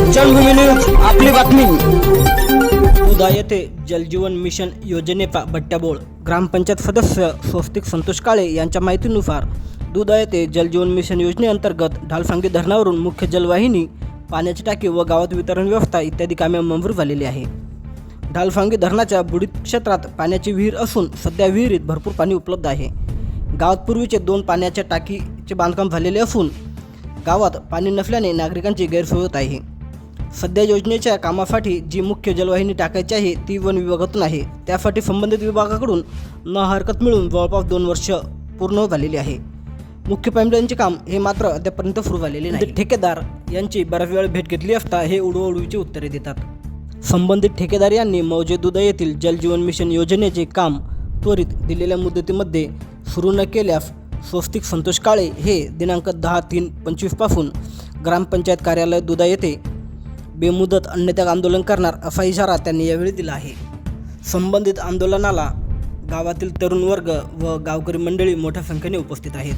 जन्मभूमी news आपली बातमी। उदा येथे जलजीवन मिशन योजनेचा बट्ट्याबोळ। ग्रामपंचायत सदस्य स्वस्तिक संतोष काळे यांच्या माहितीनुसार दुधा येथे जलजीवन मिशन योजनेअंतर्गत ढालफांगी धरणावरून मुख्य जलवाहिनी, पाण्याची टाकी व गावात वितरण व्यवस्था इत्यादी कामे मंजूर झालेली आहे। ढालफांगी धरणाच्या बुडीत क्षेत्रात पाण्याची विहीर असून सध्या विहिरीत भरपूर पाणी उपलब्ध आहे। गावात पूर्वीचे 2 पाण्याच्या टाकीचे बांधकाम झालेले असून गावात पाणी नसल्याने नागरिकांची गैरसोय होत आहे। सध्या योजनेच्या कामासाठी जी मुख्य जलवाहिनी टाकायची आहे ती वन विभागातून आहे। त्यासाठी संबंधित विभागाकडून न हरकत मिळून जवळपास 2 वर्ष पूर्ण झालेली आहे। मुख्य पाईपलाईनचे काम हे मात्र अद्यापर्यंत सुरू झालेले नाही। ठेकेदार यांची बऱ्याच वेळ भेट घेतली असता हे उडवाउडवीची उत्तरे देतात। संबंधित ठेकेदार यांनी मौजे दुधा येथील जलजीवन मिशन योजनेचे काम त्वरित दिलेल्या मुदतीमध्ये सुरू न केल्यास स्वस्तिक संतोष काळे हे दिनांक 10/3/25 पासून ग्रामपंचायत कार्यालय दुधा येथे बेमुदत अन्नत्याग आंदोलन करणार असा इशारा त्यांनी यावेळी दिला आहे। संबंधित आंदोलनाला गावातील तरुण वर्ग व गावकरी मंडळी मोठ्या संख्येने उपस्थित आहेत।